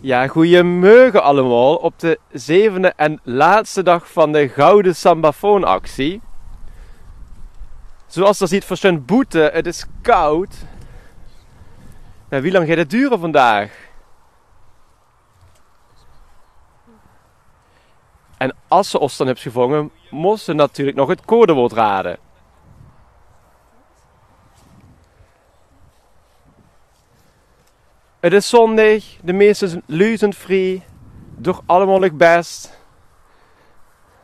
Ja, goeiemorgen allemaal op de 7e en laatste dag van de Gouden Sambafoon-actie. Zoals je ziet, verschijnt boete, het is koud. Nou, wie lang gaat het duren vandaag? En als ze ons dan hebt gevangen, moest ze natuurlijk nog het codewoord raden. Het is zondag, de meeste lui zijn vrij, doe allemaal het best.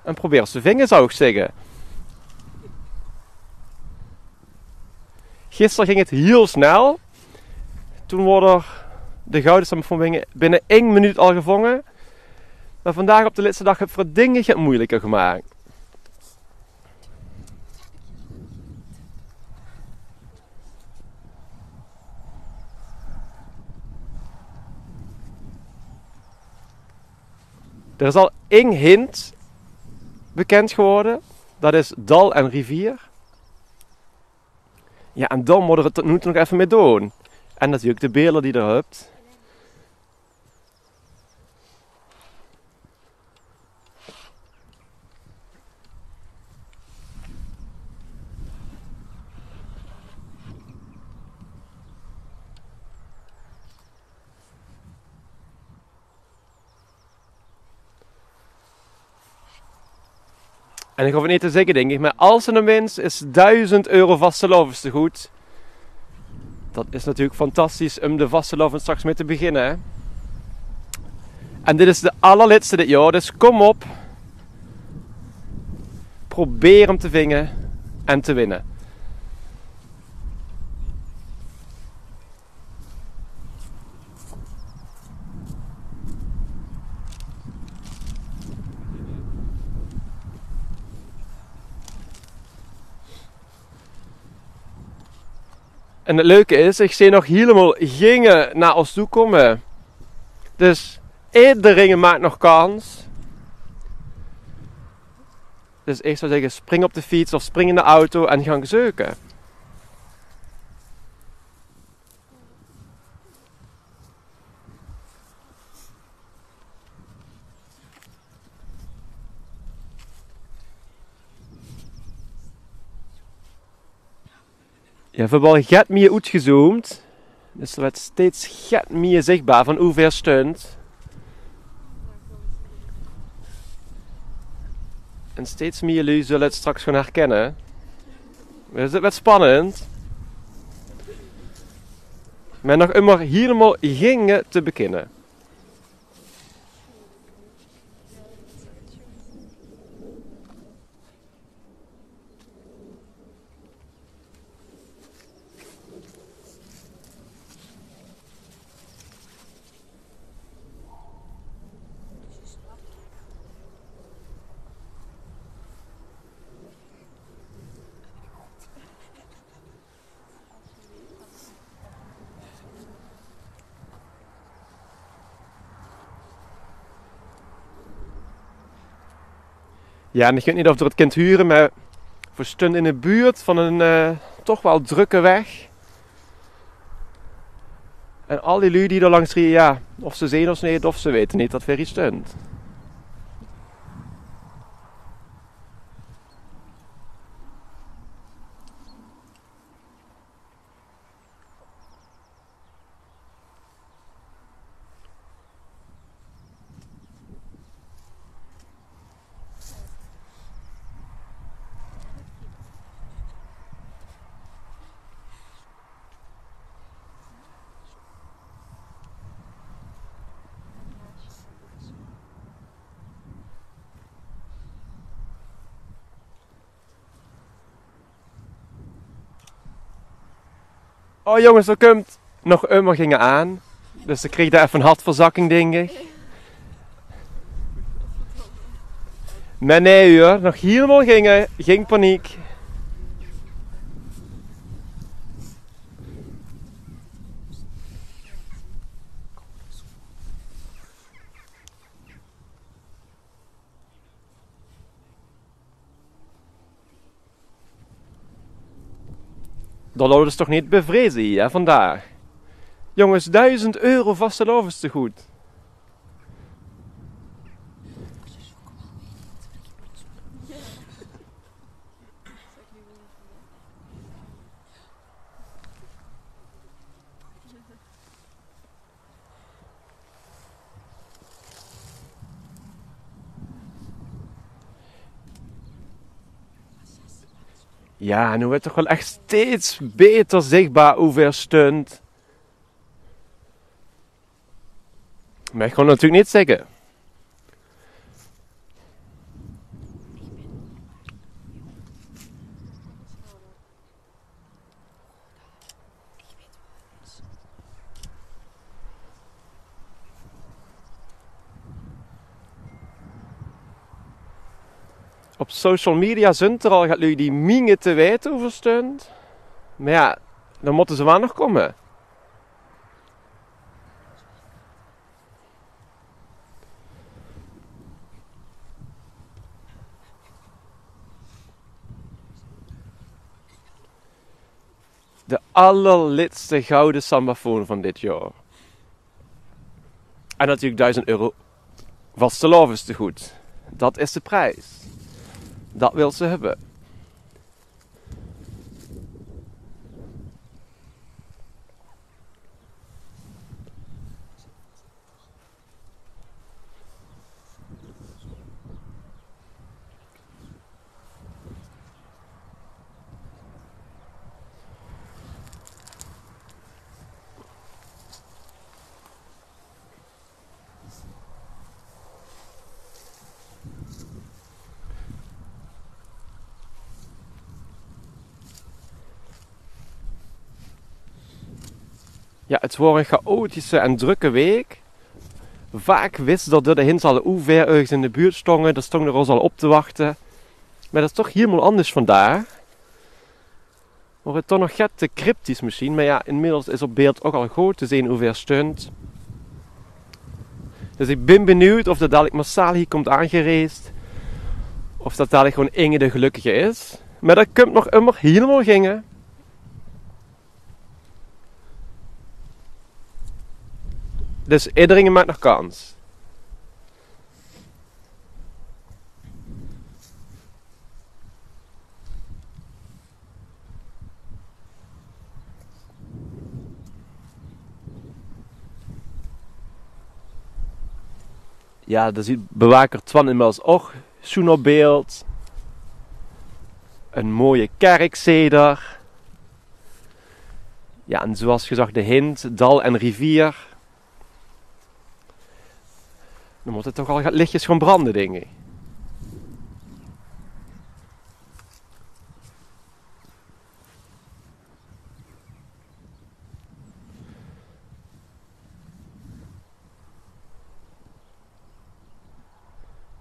En probeer eens te vingen, zou ik zeggen. Gisteren ging het heel snel. Toen worden de Gouden Sambafoon binnen 1 minuut al gevangen. Maar vandaag op de laatste dag heb ik het dingetje moeilijker gemaakt. Er is al 1 hint bekend geworden. Dat is dal en rivier. Ja, en dan moeten we het tot nu toe nog even mee doen. En natuurlijk de beelden die je er hebt. En ik hoef het niet te zeggen, denk ik, maar als er een winst is €1000 vastelovendstegoed. Dat is natuurlijk fantastisch om de vastelovend straks mee te beginnen. Hè? En dit is de allerlaatste dit jaar, dus kom op. Probeer hem te vingen en te winnen. En het leuke is, ik zie nog helemaal gingen naar ons toe komen. Dus iedereen maakt nog kans. Dus ik zou zeggen, spring op de fiets of spring in de auto en gaan zoeken. Ja, vooral gaat meer uitgezoomd. Dus er wordt steeds gaat meer zichtbaar van hoe ver stond. En steeds meer jullie zullen het straks gaan herkennen. Dus het wordt spannend. Maar nog immer helemaal gingen te beginnen. Ja, en ik weet niet of je het kunt huren, maar we stonden in de buurt van een toch wel drukke weg. En al die lui die er langs reden, ja, of ze zien of niet, of ze weten niet dat we hier stond. Oh jongens, er komt nog immer gingen aan. Dus ik kreeg daar even een hartverzakking, denk ik. Maar nee hoor, nog helemaal gingen, geen paniek. Dat houden ze toch niet bevrezen hier vandaag. Jongens, €1000 vastelovendstegoed. Ja, nu wordt toch wel echt steeds beter zichtbaar hoeveel steunt. Maar ik kon het natuurlijk niet zeggen. Op social media zijn er al, gaat jullie die mingen te weten over steunt. Maar ja, dan moeten ze wel nog komen. De allerlaatste gouden sambafoon van dit jaar. En natuurlijk €1000 vastelovendstegoed. Dat is de prijs. Dat wil ze hebben. Ja, het wordt een chaotische en drukke week. Vaak wist dat de hint al hoe ver ergens in de buurt stonden. Dat stonden er ons al op te wachten. Maar dat is toch helemaal anders vandaag. Wordt het toch nog net te cryptisch misschien. Maar ja, inmiddels is op beeld ook al goed te zien hoeveel steunt. Dus ik ben benieuwd of dat dadelijk massaal hier komt aangereisd. Of dat dadelijk gewoon Inge de gelukkige is. Maar dat komt nog immer helemaal gingen. Dus iedereen maakt nog kans. Ja, daar ziet bewaker Twan inmiddels ook zo'n op beeld. Een mooie kerkzeder. Ja, en zoals gezegd de hint, dal en rivier. Dan moet het toch al lichtjes gaan branden, denk ik.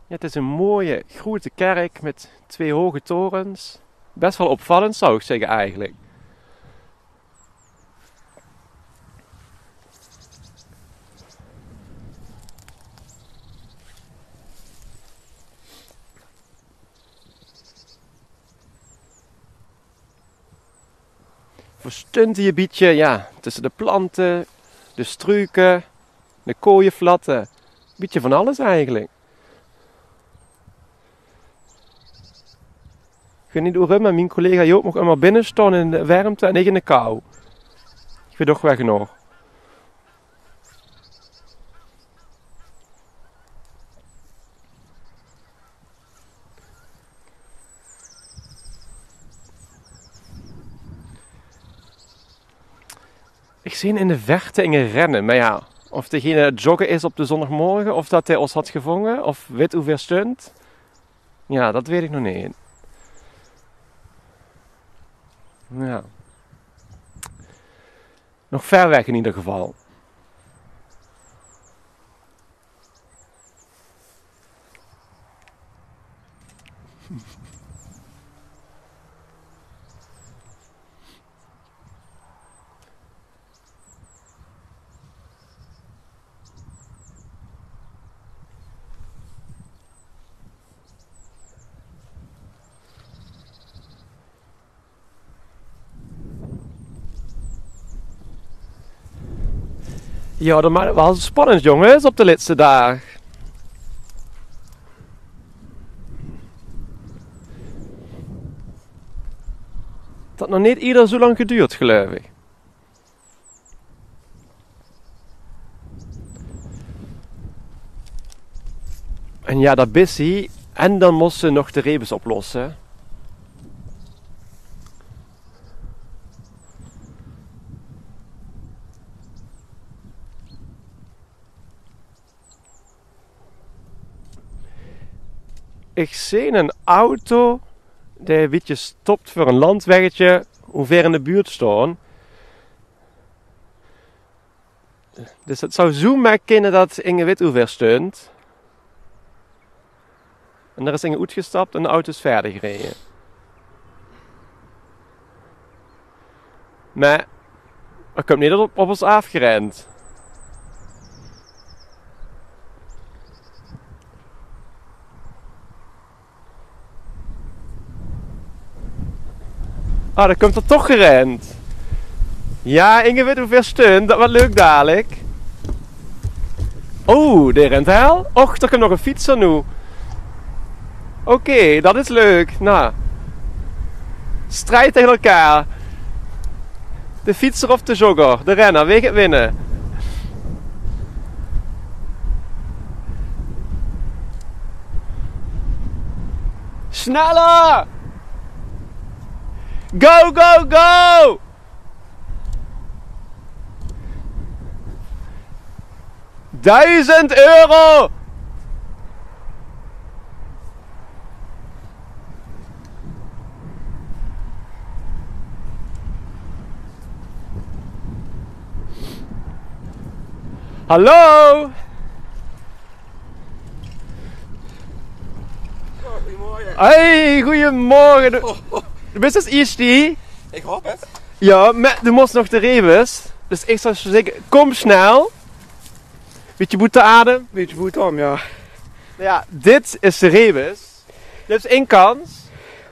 Ja, het is een mooie, grote kerk met 2 hoge torens. Best wel opvallend, zou ik zeggen eigenlijk. Voor stuntengebiedje, ja, tussen de planten, de struiken, de kooienflatten. Een beetje van alles eigenlijk. Ik weet niet hoe Rum en mijn collega Joop nog allemaal binnen staan in de warmte en ik in de kou. Ik weet toch weg nog. Ik zie in de verte in rennen, maar ja, of degene joggen is op de zondagmorgen, of dat hij ons had gevangen, of weet hoeveel steunt. Ja, dat weet ik nog niet. Ja. Nog ver weg in ieder geval. Ja, dat maakt wel spannend, jongens, op de laatste dag. Dat nog niet ieder zo lang geduurd, geloof ik. En ja, dat is hij. En dan moest ze nog de rebus oplossen. Ik zie een auto die een beetje stopt voor een landweggetje, hoe ver in de buurt staan. Dus het zou zo maar kunnen dat Inge weet hoe ver steunt. En daar is Inge uitgestapt en de auto is verder gereden. Maar er komt niet op ons afgerend. Ah, dan komt er toch gerend. Ja, Inge weet hoeveel steunt. Dat wordt leuk dadelijk. Oh, die rent wel. Och, er komt nog een fietser nu. Oké, dat is leuk. Nou. Strijd tegen elkaar. De fietser of de jogger. De renner, wie gaat winnen? Sneller! Go, go, go! €1000! Hallo! Goedemorgen. Hey, goedemorgen. Du bist das Isti? Ik hoop het. Ja, maar du musst nog de rebus. Dus ik zou zeggen, kom snel. Beetje boete adem. Beetje voet om, ja. Ja, dit is de rebus. Dit is één kans.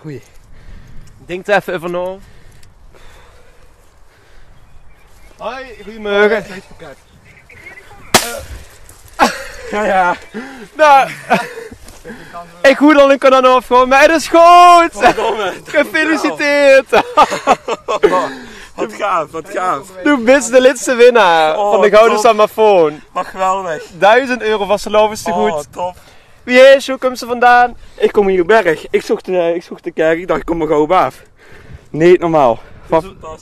Oei. Denk er even over na. Hoi, goedemorgen. Ja, ja. Nou, ik hoor al een kanon afgaan, maar het is goed! Verdomme. Gefeliciteerd! Wat gaaf, wat gaaf. Du bist de laatste winnaar van de Gouden top. Sammafoon. Wat geweldig. €1000 was geloof ik Oh, goed. top. Wie is, hoe komt ze vandaan? Ik kom hier op berg. Ik zocht de kerk. Ik dacht, ik kom maar gauw op af. Niet normaal.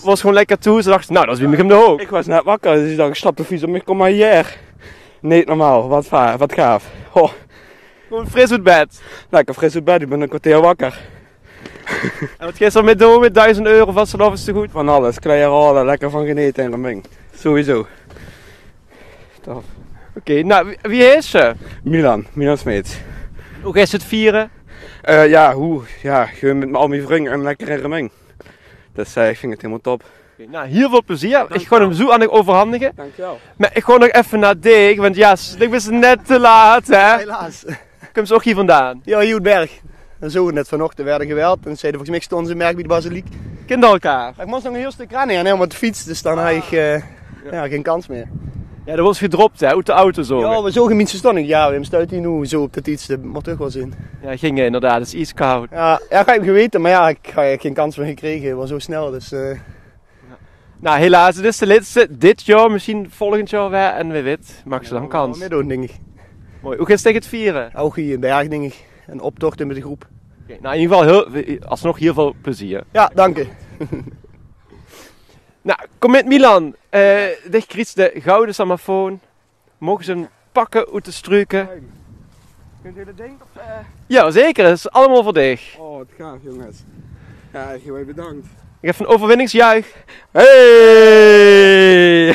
Was gewoon lekker toe, ze dacht, nou dat is wie me hem de hoog. Ik was net wakker, dus ik dacht, ik stap de fiets op, ik kom maar hier. Niet normaal, wat gaaf. Oh, Gewoon fris uit bed. lekker fris uit bed, ik ben een kwartier wakker. En wat ga je mee doen met €1000 was geloof ik goed? Van alles, kleierhalen, lekker van geneten en Reming. Sowieso. Tof. Oké, nou wie is ze? Milan Smeets. Hoe is het vieren? Ja, gewoon met al mijn vrienden en lekker in Reming. Dus ik vind het helemaal top. Oké, nou, heel veel plezier. Ik ga hem zo aan het overhandigen. Dankjewel. Maar ik ga nog even naar Dick, want ja, ik was net te laat hè. Helaas. Komt ze ook hier vandaan? Ja, Hielberg. En zo net vanochtend werden geweld. En zeiden volgens mij stonden ze merk bij de basiliek. Kent elkaar. Ik moest nog een heel stuk rijden en helemaal met de fiets. Dus dan had ik geen kans meer. Ja, dat was gedropt hè, uit de auto zo. Ja, we zogen minstens stond ik. Ja, we stuit hier nu zo op dat iets. Dat moet toch wel zijn. Ja, ging inderdaad, het is iets koud. Ja, ik heb hem geweten, maar ja, ik heb geen kans meer gekregen. Het was zo snel, dus... Nou, helaas, het is de laatste dit jaar, misschien volgend jaar weer. En wie weet, maak ze dan kans. Meer doen, denk ik. Mooi. Hoe ga je tegen het vieren? Ook hier in Berg, denk ik. Een optocht met de groep. Oké, nou, in ieder geval alsnog heel veel plezier. Ja, dank u. Nou, kom met Milan. Dit krijgt de Gouden Sammafoon. Mogen ze hem pakken uit de struiken? Kunt u dat denken? Ja, zeker. Dat is allemaal voor dich. Oh, wat gaaf jongens. Ja, heel erg bedankt. Ik heb een overwinningsjuich. Hey!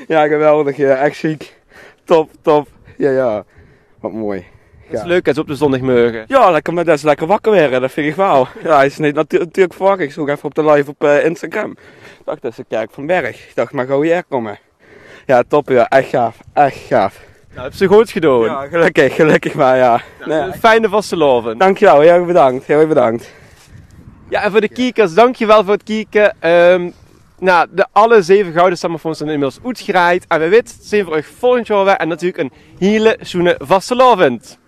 Ja, geweldig. Ja. Echt ziek. Top. Ja. Wat mooi. Dat is leuk als op de zondagmorgen. Ja, dat is lekker wakker weer. Dat vind ik wel. Ja, hij is niet natuurlijk verwacht. Ik zoek even op de live op Instagram. Ik dacht, dat is de kerk van Berg. Ik dacht, maar gauw hier komen. Ja, top. Ja, echt gaaf. Nou, heb ze goed gedaan. Ja, gelukkig maar, ja. Nee, Fijne vastelovend. dankjewel, heel erg bedankt. Ja, en voor de kijkers, dankjewel voor het kijken. Nou, alle 7 Gouden Sammafoons zijn inmiddels uitgeraaid. En we weten, zien we euch volgend jaar weer. En natuurlijk een hele schoene vastelovend.